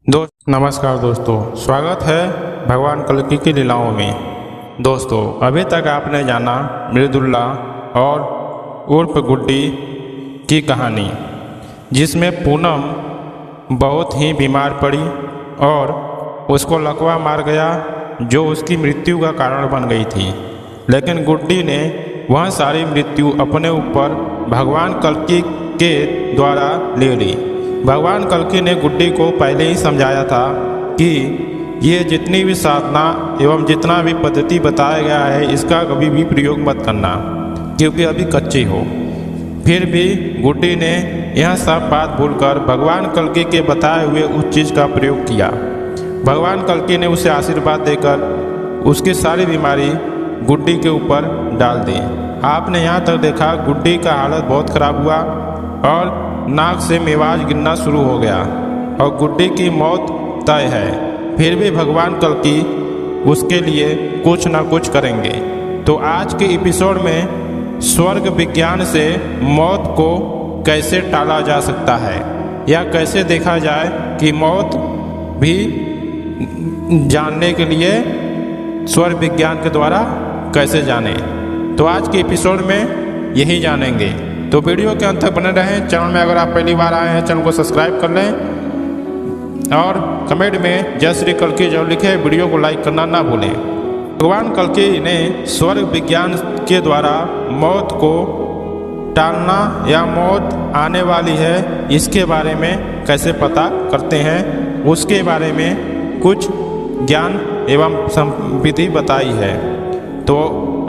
नमस्कार दोस्तों, स्वागत है भगवान कल्कि की लीलाओं में। दोस्तों, अभी तक आपने जाना मृदुल्ला और उर्फ गुड्डी की कहानी, जिसमें पूनम बहुत ही बीमार पड़ी और उसको लकवा मार गया, जो उसकी मृत्यु का कारण बन गई थी। लेकिन गुड्डी ने वह सारी मृत्यु अपने ऊपर भगवान कल्कि के द्वारा ले ली। भगवान कल्कि ने गुड्डी को पहले ही समझाया था कि ये जितनी भी साधना एवं जितना भी पद्धति बताया गया है, इसका कभी भी प्रयोग मत करना, क्योंकि अभी कच्ची हो। फिर भी गुड्डी ने यह सब बात भूलकर भगवान कल्कि के बताए हुए उस चीज़ का प्रयोग किया। भगवान कल्कि ने उसे आशीर्वाद देकर उसकी सारी बीमारी गुड्डी के ऊपर डाल दी। आपने यहाँ तक देखा, गुड्डी का हालत बहुत खराब हुआ और नाक से मेवाज गिरना शुरू हो गया और गुड्डी की मौत तय है। फिर भी भगवान कल्कि उसके लिए कुछ ना कुछ करेंगे। तो आज के एपिसोड में स्वर्ग विज्ञान से मौत को कैसे टाला जा सकता है, या कैसे देखा जाए कि मौत भी जानने के लिए स्वर्ग विज्ञान के द्वारा कैसे जाने, तो आज के एपिसोड में यही जानेंगे। तो वीडियो के अंत तक बने रहें। चैनल में अगर आप पहली बार आए हैं, चैनल को सब्सक्राइब कर लें और कमेंट में जय श्री कल्कि जरूर लिखें। वीडियो को लाइक करना ना भूलें। भगवान कल्कि ने स्वर्ग विज्ञान के द्वारा मौत को टालना या मौत आने वाली है, इसके बारे में कैसे पता करते हैं, उसके बारे में कुछ ज्ञान एवं विधि बताई है। तो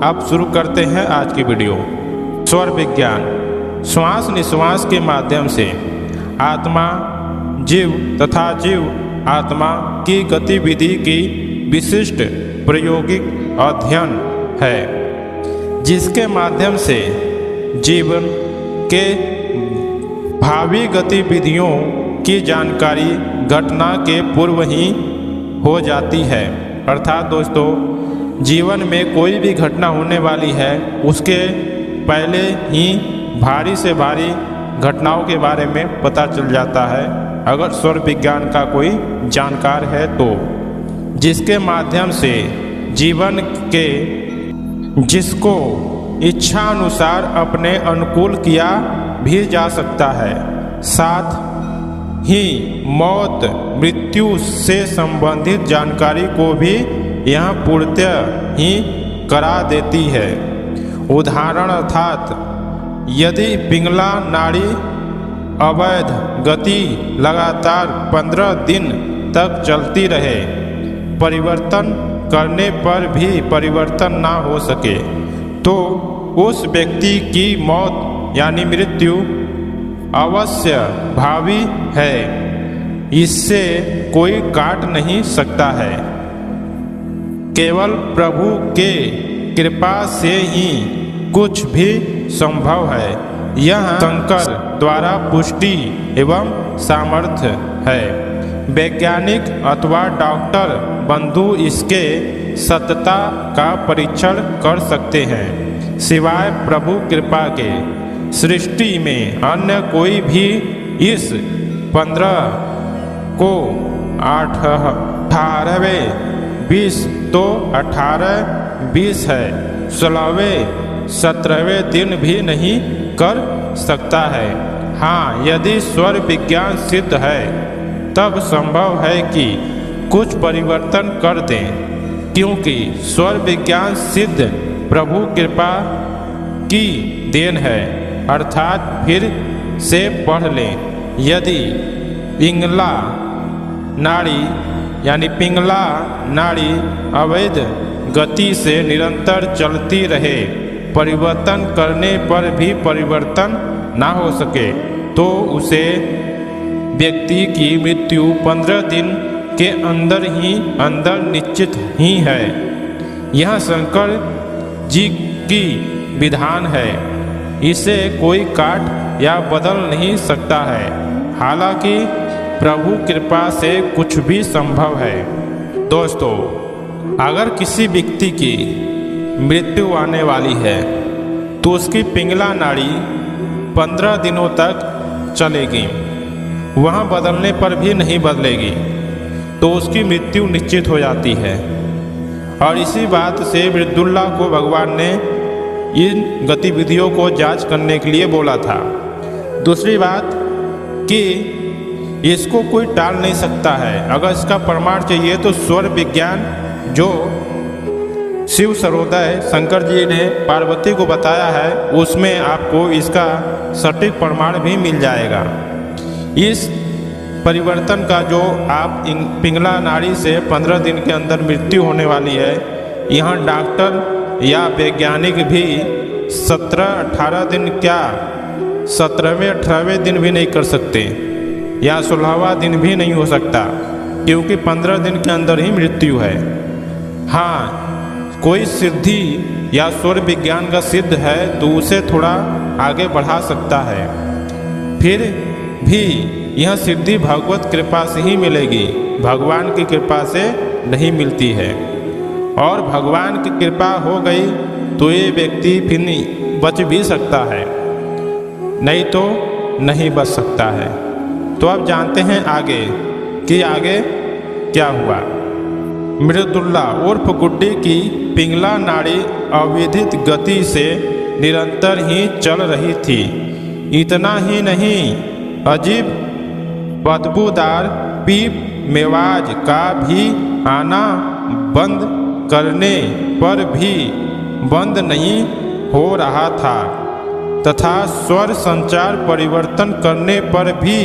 अब शुरू करते हैं आज की वीडियो। स्वर्ग विज्ञान श्वास निश्वास के माध्यम से आत्मा, जीव तथा जीव आत्मा की गतिविधि की विशिष्ट प्रायोगिक अध्ययन है, जिसके माध्यम से जीवन के भावी गतिविधियों की जानकारी घटना के पूर्व ही हो जाती है। अर्थात दोस्तों, जीवन में कोई भी घटना होने वाली है, उसके पहले ही भारी से भारी घटनाओं के बारे में पता चल जाता है, अगर स्वर्ग विज्ञान का कोई जानकार है तो, जिसके माध्यम से जीवन के जिसको इच्छा अनुसार अपने अनुकूल किया भी जा सकता है। साथ ही मौत मृत्यु से संबंधित जानकारी को भी यह पूर्णतः ही करा देती है। उदाहरण अर्थात यदि पिंगला नाड़ी अवैध गति लगातार 15 दिन तक चलती रहे, परिवर्तन करने पर भी परिवर्तन ना हो सके, तो उस व्यक्ति की मौत यानी मृत्यु अवश्य भावी है। इससे कोई काट नहीं सकता है। केवल प्रभु के कृपा से ही कुछ भी संभव है। यह शंकर द्वारा पुष्टि एवं सामर्थ्य है। वैज्ञानिक अथवा डॉक्टर बंधु इसके सत्यता का परीक्षण कर सकते हैं। सिवाय प्रभु कृपा के सृष्टि में अन्य कोई भी इस 15 को 18वें 20 तो 18-20 है, 16वें 17वें दिन भी नहीं कर सकता है। हाँ, यदि स्वर्ग विज्ञान सिद्ध है, तब संभव है कि कुछ परिवर्तन कर दें, क्योंकि स्वर्ग विज्ञान सिद्ध प्रभु कृपा की देन है। अर्थात फिर से पढ़ लें, यदि पिंगला नाड़ी अवैध गति से निरंतर चलती रहे, परिवर्तन करने पर भी परिवर्तन ना हो सके, तो उसे व्यक्ति की मृत्यु 15 दिन के अंदर निश्चित ही है। यह शंकर जी की विधान है। इसे कोई काट या बदल नहीं सकता है। हालांकि प्रभु कृपा से कुछ भी संभव है। दोस्तों, अगर किसी व्यक्ति की मृत्यु आने वाली है, तो उसकी पिंगला नाड़ी 15 दिनों तक चलेगी, वहाँ बदलने पर भी नहीं बदलेगी। तो उसकी मृत्यु निश्चित हो जाती है। और इसी बात से मृदुल्लाह को भगवान ने इन गतिविधियों को जांच करने के लिए बोला था। दूसरी बात कि इसको कोई टाल नहीं सकता है। अगर इसका प्रमाण चाहिए तो स्वर विज्ञान जो शिव सर्वोदय शंकर जी ने पार्वती को बताया है, उसमें आपको इसका सटीक प्रमाण भी मिल जाएगा। इस परिवर्तन का जो आप पिंगला नाड़ी से 15 दिन के अंदर मृत्यु होने वाली है, यहाँ डॉक्टर या वैज्ञानिक भी 17-18 दिन क्या 17वें-18वें दिन भी नहीं कर सकते, या 16वां दिन भी नहीं हो सकता, क्योंकि 15 दिन के अंदर ही मृत्यु है। हाँ, कोई सिद्धि या स्वर विज्ञान का सिद्ध है तो उसे थोड़ा आगे बढ़ा सकता है, फिर भी यह सिद्धि भगवत कृपा से ही मिलेगी, भगवान की कृपा से नहीं मिलती है। और भगवान की कृपा हो गई तो ये व्यक्ति फिर बच भी सकता है, नहीं तो नहीं बच सकता है। तो अब जानते हैं आगे कि आगे क्या हुआ। मृदुल्लाह उर्फ गुड्डी की पिंगला नाड़ी अविधित गति से निरंतर ही चल रही थी। इतना ही नहीं, अजीब बदबूदार पीप मेवाज का भी आना बंद करने पर भी बंद नहीं हो रहा था, तथा स्वर संचार परिवर्तन करने पर भी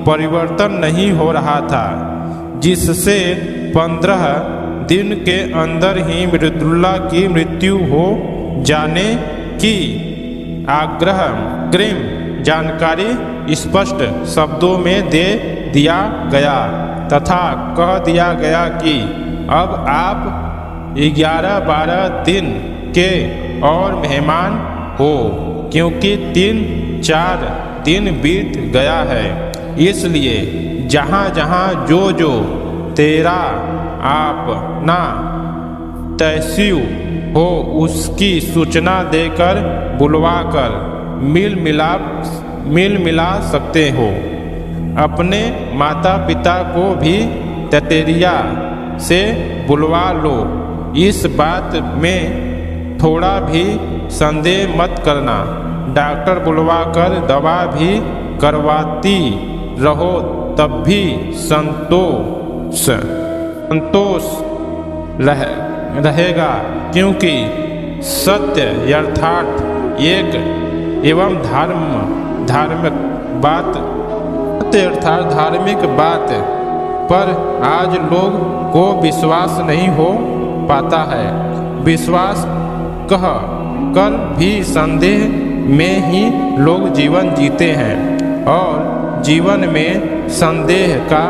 परिवर्तन नहीं हो रहा था, जिससे 15 दिन के अंदर ही मृदुल्लाह की मृत्यु हो जाने की अग्रिम जानकारी स्पष्ट शब्दों में दे दिया गया, तथा कह दिया गया कि अब आप 11-12 दिन के और मेहमान हो, क्योंकि 3-4 दिन बीत गया है। इसलिए जहाँ जहाँ जो तेरा अपना तहसीव हो उसकी सूचना देकर बुलवाकर मिल मिला सकते हो। अपने माता पिता को भी ततेरिया से बुलवा लो। इस बात में थोड़ा भी संदेह मत करना। डॉक्टर बुलवाकर दवा भी करवाती रहो, तब भी संतोष रहेगा, क्योंकि सत्य यथार्थ एक एवं धार्मिक बात पर आज लोग को विश्वास नहीं हो पाता है। विश्वास कह कर भी संदेह में ही लोग जीवन जीते हैं, और जीवन में संदेह का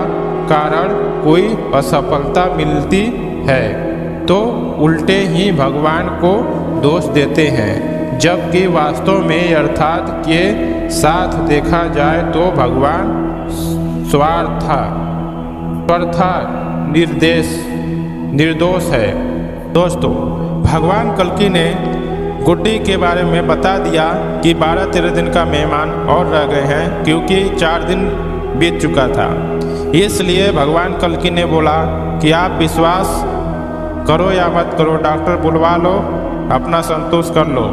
कारण कोई असफलता मिलती है तो उल्टे ही भगवान को दोष देते हैं, जबकि वास्तव में अर्थात के साथ देखा जाए तो भगवान निर्दोष है। दोस्तों, भगवान कल्कि ने गुड्डी के बारे में बता दिया कि 12-13 दिन का मेहमान और रह गए हैं, क्योंकि 4 दिन बीत चुका था। इसलिए भगवान कल्कि ने बोला कि आप विश्वास करो या मत करो, डॉक्टर बुलवा लो, अपना संतोष कर लो,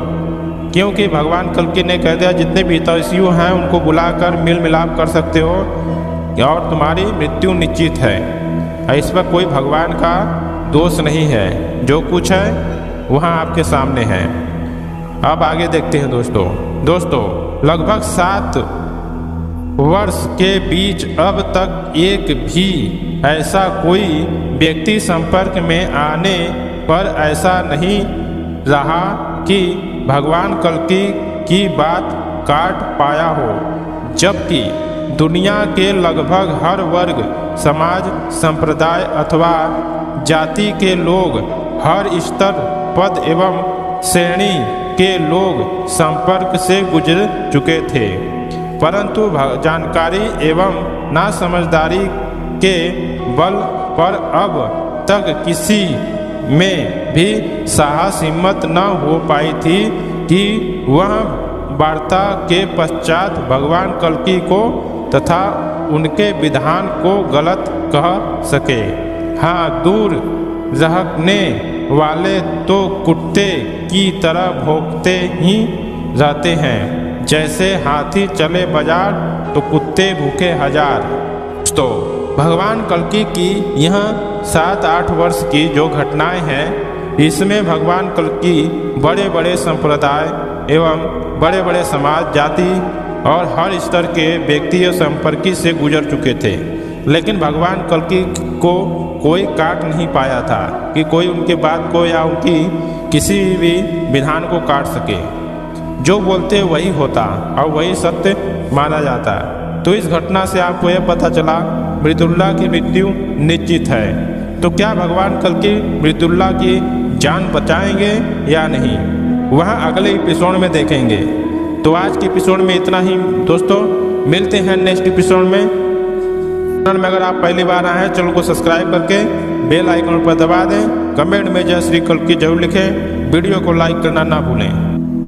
क्योंकि भगवान कल्कि ने कह दिया जितने भी तपस्वी हैं उनको बुलाकर मिल मिलाप कर सकते हो और तुम्हारी मृत्यु निश्चित है। इस पर कोई भगवान का दोष नहीं है, जो कुछ है वहाँ आपके सामने है। अब आगे देखते हैं दोस्तों, लगभग 7 वर्ष के बीच अब तक एक भी ऐसा कोई व्यक्ति संपर्क में आने पर ऐसा नहीं रहा कि भगवान कल्कि की बात काट पाया हो, जबकि दुनिया के लगभग हर वर्ग, समाज, संप्रदाय अथवा जाति के लोग, हर स्तर, पद एवं श्रेणी के लोग संपर्क से गुजर चुके थे, परंतु जानकारी एवं नासमझदारी के बल पर अब तक किसी में भी साहस हिम्मत न हो पाई थी कि वह वार्ता के पश्चात भगवान कल्कि को तथा उनके विधान को गलत कह सके। हाँ, दूर रहने वाले तो कुत्ते की तरह भौंकते ही रहते हैं, जैसे हाथी चले बाजार तो कुत्ते भूखे हजार। तो भगवान कल्कि की यह 7-8 वर्ष की जो घटनाएं हैं, इसमें भगवान कल्कि बड़े बड़े संप्रदाय एवं बड़े बड़े समाज, जाति और हर स्तर के व्यक्ति और संपर्की से गुजर चुके थे, लेकिन भगवान कल्कि को कोई काट नहीं पाया था कि कोई उनके बात को या उनकी किसी भी विधान को काट सके। जो बोलते वही होता और वही सत्य माना जाता। तो इस घटना से आपको यह पता चला मृदुल्ला की मृत्यु निश्चित है। तो क्या भगवान कल्कि मृदुल्ला की जान बचाएंगे या नहीं, वह अगले एपिसोड में देखेंगे। तो आज के एपिसोड में इतना ही दोस्तों, मिलते हैं नेक्स्ट एपिसोड में। चैनल में अगर आप पहली बार आए हैं, चैनल को सब्सक्राइब करके बेल आइकन पर दबा दें। कमेंट में जय श्री कल्कि जरूर लिखें। वीडियो को लाइक करना ना भूलें।